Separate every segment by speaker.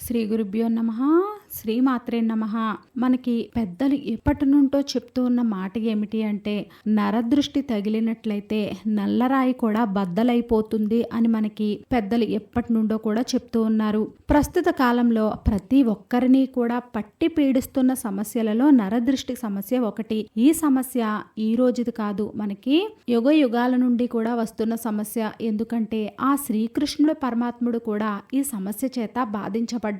Speaker 1: శ్రీ గురుభ్యో నమః. శ్రీమాత్రే నమః. మనకి పెద్దలు ఎప్పటి నుండో చెప్తూ ఉన్న మాట ఏమిటి అంటే, నరదృష్టి తగిలినట్లయితే నల్లరాయి కూడా బద్దలైపోతుంది అని మనకి పెద్దలు ఎప్పటి నుండో కూడా చెప్తూ ఉన్నారు. ప్రస్తుత కాలంలో ప్రతి ఒక్కరిని కూడా పట్టి పీడిస్తున్న సమస్యలలో నరదృష్టి సమస్య ఒకటి. ఈ సమస్య ఈ రోజుది కాదు, మనకి యుగ యుగాల నుండి కూడా వస్తున్న సమస్య. ఎందుకంటే ఆ శ్రీకృష్ణుడు పరమాత్ముడు కూడా ఈ సమస్య చేత బాధించబడ్డాడు.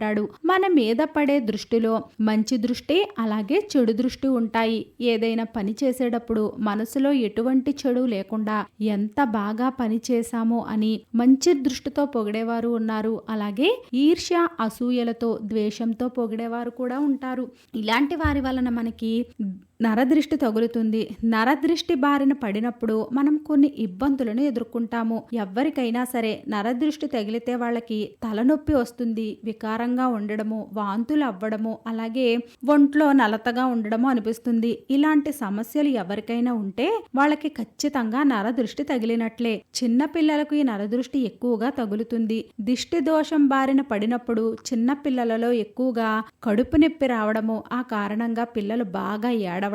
Speaker 1: మన మీద పడే దృష్టిలో మంచి దృష్టి అలాగే చెడు దృష్టి ఉంటాయి. ఏదైనా పని చేసేటప్పుడు మనసులో ఎటువంటి చెడు లేకుండా ఎంత బాగా పని చేశామో అని మంచి దృష్టితో పొగిడేవారు ఉన్నారు. అలాగే ఈర్ష్య అసూయలతో ద్వేషంతో పొగిడేవారు కూడా ఉంటారు. ఇలాంటి వారి వలన మనకి నరదృష్టి తగులుతుంది. నరదృష్టి బారిన పడినప్పుడు మనం కొన్ని ఇబ్బందులను ఎదుర్కొంటాము. ఎవరికైనా సరే నరదృష్టి తగిలితే వాళ్ళకి తలనొప్పి వస్తుంది, వికారంగా ఉండడము, వాంతులు అవ్వడము, అలాగే ఒంట్లో నలతగా ఉండడము అనిపిస్తుంది. ఇలాంటి సమస్యలు ఎవరికైనా ఉంటే వాళ్ళకి ఖచ్చితంగా నరదృష్టి తగిలినట్లే. చిన్న పిల్లలకు ఈ నరదృష్టి ఎక్కువగా తగులుతుంది. దిష్టి దోషం బారిన పడినప్పుడు చిన్న పిల్లలలో ఎక్కువగా కడుపు నొప్పి రావడము, ఆ కారణంగా పిల్లలు బాగా ఏడవడము,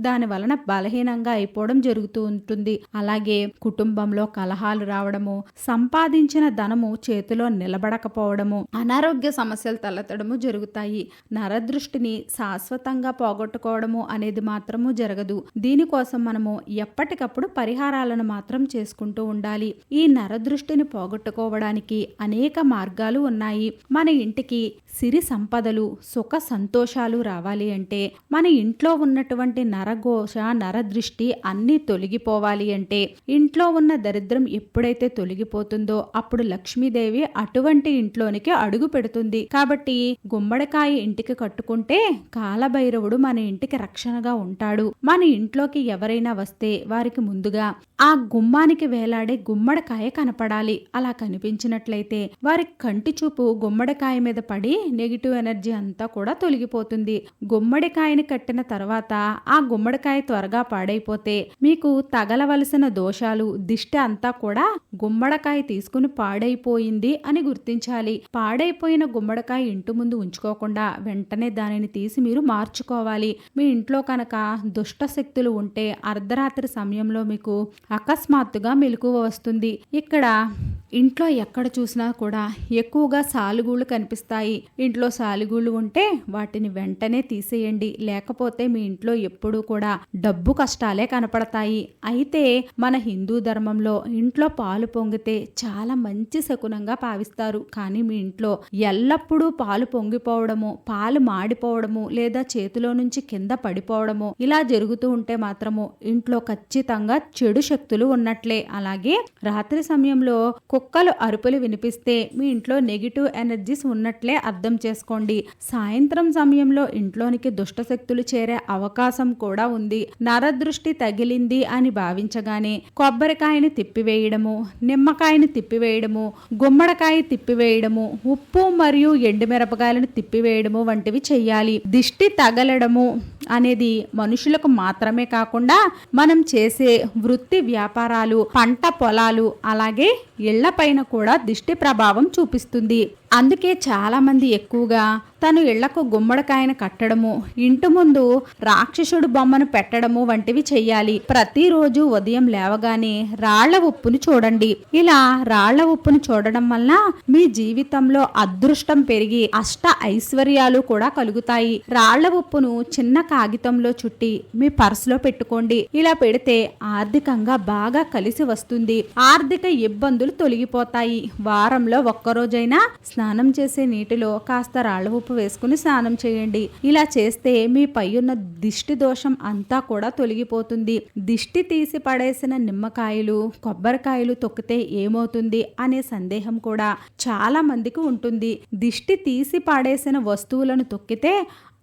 Speaker 1: దాని వలన బలహీనంగా అయిపోవడం జరుగుతూ ఉంటుంది. అలాగే కుటుంబంలో కలహాలు రావడము, సంపాదించిన ధనము చేతిలో నిలబడకపోవడము, అనారోగ్య సమస్యలు తలెత్తడము జరుగుతాయి. నరదృష్టిని శాశ్వతంగా పోగొట్టుకోవడము అనేది మాత్రము జరగదు. దీనికోసం మనము ఎప్పటికప్పుడు పరిహారాలను మాత్రం చేసుకుంటూ ఉండాలి. ఈ నరదృష్టిని పోగొట్టుకోవడానికి అనేక మార్గాలు ఉన్నాయి. మన ఇంటికి సిరి సంపదలు, సుఖ సంతోషాలు రావాలి అంటే, మన ఇంట్లో ఉన్నటువంటి నరఘోష, నరదృష్టి అన్నీ తొలగిపోవాలి అంటే, ఇంట్లో ఉన్న దరిద్రం ఎప్పుడైతే తొలగిపోతుందో అప్పుడు లక్ష్మీదేవి అటువంటి ఇంట్లోనికి అడుగు పెడుతుంది. కాబట్టి గుమ్మడికాయ ఇంటికి కట్టుకుంటే కాలభైరవుడు మన ఇంటికి రక్షణగా ఉంటాడు. మన ఇంట్లోకి ఎవరైనా వస్తే వారికి ముందుగా ఆ గుమ్మానికి వేలాడే గుమ్మడికాయ కనపడాలి. అలా కనిపించినట్లయితే వారి కంటి చూపు గుమ్మడికాయ మీద పడి నెగిటివ్ ఎనర్జీ అంతా కూడా తొలగిపోతుంది. గుమ్మడికాయని కట్టిన తర్వాత ఆ గుమ్మడికాయ త్వరగా పాడైపోతే మీకు తగలవలసిన దోషాలు, దిష్టి అంతా కూడా గుమ్మడికాయ తీసుకుని పాడైపోయింది అని గుర్తించాలి. పాడైపోయిన గుమ్మడికాయ ఇంటి ముందు ఉంచుకోకుండా వెంటనే దానిని తీసి మీరు మార్చుకోవాలి. మీ ఇంట్లో కనుక దుష్ట శక్తులు ఉంటే అర్ధరాత్రి సమయంలో మీకు అకస్మాత్తుగా మెలకువ వస్తుంది. ఇక్కడ ఇంట్లో ఎక్కడ చూసినా కూడా ఎక్కువగా సాలుగూళ్ళు కనిపిస్తాయి. ఇంట్లో సాలుగూళ్ళు ఉంటే వాటిని వెంటనే తీసేయండి. లేకపోతే మీ ఇంట్లో ఎప్పుడూ కూడా డబ్బు కష్టాలే కనపడతాయి. అయితే మన హిందూ ధర్మంలో ఇంట్లో పాలు పొంగితే చాలా మంచి శకునంగా భావిస్తారు. కానీ మీ ఇంట్లో ఎల్లప్పుడూ పాలు పొంగిపోవడము, పాలు మాడిపోవడము, లేదా చేతిలో నుంచి కింద పడిపోవడము ఇలా జరుగుతూ ఉంటే మాత్రము ఇంట్లో ఖచ్చితంగా చెడు శక్తులు ఉన్నట్లే. అలాగే రాత్రి సమయంలో కుక్కలు అరుపులు వినిపిస్తే మీ ఇంట్లో నెగిటివ్ ఎనర్జీస్ ఉన్నట్లే అర్థం చేసుకోండి. సాయంత్రం సమయంలో ఇంట్లోనికి దుష్ట శక్తులు చేరే అవకాశం కూడా ఉంది. నరదృష్టి తగిలింది అని భావించగానే కొబ్బరికాయని తిప్పివేయడము, నిమ్మకాయని తిప్పివేయడము, గుమ్మడికాయ తిప్పివేయడము, ఉప్పు మరియు ఎండుమిరపకాయలను తిప్పివేయడము వంటివి చెయ్యాలి. దిష్టి తగలడము అనేది మనుషులకు మాత్రమే కాకుండా మనం చేసే వృత్తి వ్యాపారాలు, పంట పొలాలు, అలాగే ఇళ్లపైన కూడా దిష్టి ప్రభావం చూపిస్తుంది. అందుకే చాలా మంది ఎక్కువగా తను ఇళ్లకు గుమ్మడికాయను కట్టడము, ఇంటి ముందు రాక్షసుడు బొమ్మను పెట్టడము వంటివి చెయ్యాలి. ప్రతిరోజు ఉదయం లేవగానే రాళ్ల ఉప్పును చూడండి. ఇలా రాళ్ల ఉప్పును చూడడం వల్ల మీ జీవితంలో అదృష్టం పెరిగి అష్ట ఐశ్వర్యాలు కూడా కలుగుతాయి. రాళ్ల ఉప్పును చిన్న కాగితంలో చుట్టి మీ పర్సులో పెట్టుకోండి. ఇలా పెడితే ఆర్థికంగా బాగా కలిసి వస్తుంది. ఆర్థిక ఇబ్బందులు తొలగిపోతాయి. వారంలో ఒక్కరోజైనా స్నానం చేసే నీటిలో కాస్త రాళ్ల ఉప్పు వేసుకుని స్నానం చేయండి. ఇలా చేస్తే మీ పై ఉన్న దిష్టి దోషం అంతా కూడా తొలగిపోతుంది. దిష్టి తీసి పడేసిన నిమ్మకాయలు, కొబ్బరికాయలు తొక్కితే ఏమవుతుంది అనే సందేహం కూడా చాలా మందికి ఉంటుంది. దిష్టి తీసి పడేసిన వస్తువులను తొక్కితే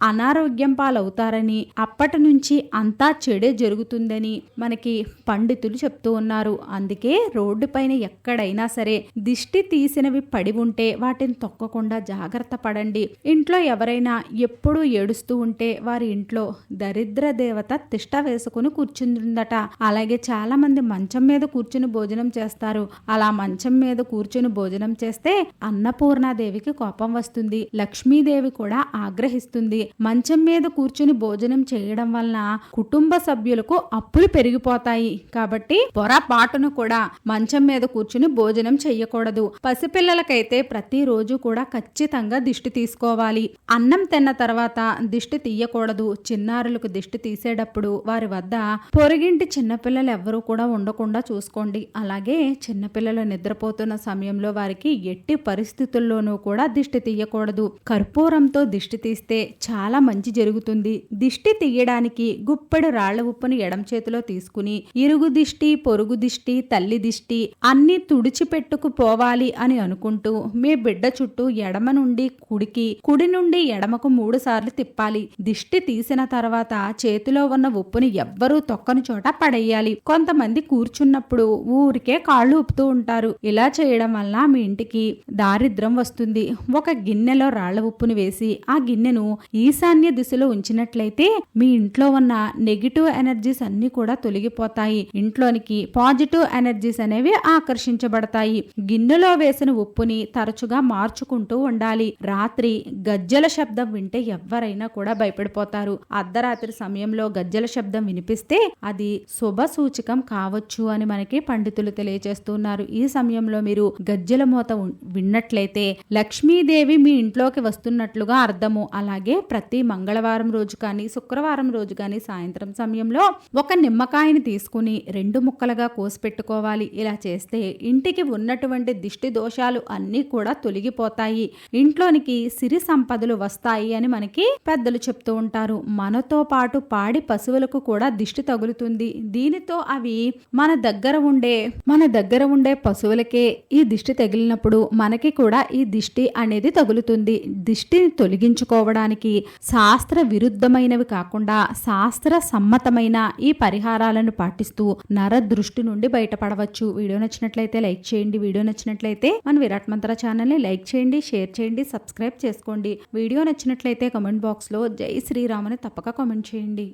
Speaker 1: అనారోగ్యం పాలవుతారని, అప్పటి నుంచి అంతా చెడే జరుగుతుందని మనకి పండితులు చెప్తూ ఉన్నారు. అందుకే రోడ్డు పైన ఎక్కడైనా సరే దిష్టి తీసినవి పడి ఉంటే వాటిని తొక్కకుండా జాగ్రత్త పడండి. ఇంట్లో ఎవరైనా ఎప్పుడూ ఏడుస్తూ ఉంటే వారి ఇంట్లో దరిద్ర దేవత తిష్ట వేసుకుని కూర్చుందట. అలాగే చాలా మంది మంచం మీద కూర్చుని భోజనం చేస్తారు. అలా మంచం మీద కూర్చుని భోజనం చేస్తే అన్నపూర్ణాదేవికి కోపం వస్తుంది, లక్ష్మీదేవి కూడా ఆగ్రహిస్తుంది. మంచం మీద కూర్చుని భోజనం చేయడం వలన కుటుంబ సభ్యులకు అప్పులు పెరిగిపోతాయి. కాబట్టి పొరపాటును కూడా మంచం మీద కూర్చుని భోజనం చెయ్యకూడదు. పసిపిల్లలకైతే ప్రతిరోజు కూడా ఖచ్చితంగా దిష్టి తీసుకోవాలి. అన్నం తిన్న తర్వాత దిష్టి తీయకూడదు. చిన్నారులకు దిష్టి తీసేటప్పుడు వారి వద్ద పొరుగింటి చిన్నపిల్లలు ఎవ్వరూ కూడా ఉండకుండా చూసుకోండి. అలాగే చిన్నపిల్లలు నిద్రపోతున్న సమయంలో వారికి ఎట్టి పరిస్థితుల్లోనూ కూడా దిష్టి తీయకూడదు. కర్పూరంతో దిష్టి తీస్తే చాలా మంచి జరుగుతుంది. దిష్టి తీయడానికి గుప్పెడు రాళ్ల ఉప్పుని ఎడం చేతిలో తీసుకుని ఇరుగు దిష్టి, పొరుగు దిష్టి, తల్లి దిష్టి అన్ని తుడిచిపెట్టుకు పోవాలి అని అనుకుంటూ మీ బిడ్డ చుట్టూ ఎడమ నుండి కుడికి, కుడి నుండి ఎడమకు 3 సార్లు తిప్పాలి. దిష్టి తీసిన తర్వాత చేతిలో ఉన్న ఉప్పుని ఎవ్వరూ తొక్కని చోట పడేయాలి. కొంతమంది కూర్చున్నప్పుడు ఊరికే కాళ్ళు ఊపుతూ ఉంటారు. ఇలా చేయడం వల్ల మీ ఇంటికి దారిద్ర్యం వస్తుంది. ఒక గిన్నెలో రాళ్ల ఉప్పుని వేసి ఆ గిన్నెను ఈశాన్య దిశలో ఉంచినట్లయితే మీ ఇంట్లో ఉన్న నెగిటివ్ ఎనర్జీస్ అన్ని కూడా తొలగిపోతాయి. ఇంట్లోనికి పాజిటివ్ ఎనర్జీస్ అనేవి ఆకర్షించబడతాయి. గిన్నెలో వేసిన ఉప్పుని తరచుగా మార్చుకుంటూ ఉండాలి. రాత్రి గజ్జల శబ్దం వింటే ఎవరైనా కూడా భయపడిపోతారు. అర్ధరాత్రి సమయంలో గజ్జల శబ్దం వినిపిస్తే అది శుభ సూచకం కావచ్చు అని మనకి పండితులు తెలియజేస్తున్నారు. ఈ సమయంలో మీరు గజ్జల మోత విన్నట్లయితే లక్ష్మీదేవి మీ ఇంట్లోకి వస్తున్నట్లుగా అర్థము. అలాగే ప్రతి మంగళవారం రోజు కానీ శుక్రవారం రోజు కానీ సాయంత్రం సమయంలో ఒక నిమ్మకాయని తీసుకుని 2 ముక్కలుగా కోసి పెట్టుకోవాలి. ఇలా చేస్తే ఇంటికి ఉన్నటువంటి దిష్టి దోషాలు అన్నీ కూడా తొలగిపోతాయి. ఇంట్లోనికి సిరి సంపదలు వస్తాయి అని మనకి పెద్దలు చెప్తూ ఉంటారు. మనతో పాటు పాడి పశువులకు కూడా దిష్టి తగులుతుంది. దీనితో అవి మన దగ్గర ఉండే పశువులకే ఈ దిష్టి తగిలినప్పుడు మనకి కూడా ఈ దిష్టి అనేది తగులుతుంది. దిష్టిని తొలగించుకోవడానికి శాస్త్ర విరుద్ధమైనవి కాకుండా శాస్త్ర సమ్మతమైన ఈ పరిహారాలను పాటిస్తూ నర దృష్టి నుండి బయటపడవచ్చు. వీడియో నచ్చినట్లయితే లైక్ చేయండి. వీడియో నచ్చినట్లయితే మన విరాట్ మంత్ర ఛానల్ని లైక్ చేయండి, షేర్ చేయండి, సబ్స్క్రైబ్ చేసుకోండి. వీడియో నచ్చినట్లయితే కామెంట్ బాక్స్లో జై శ్రీరామ్ అని తప్పక కామెంట్ చేయండి.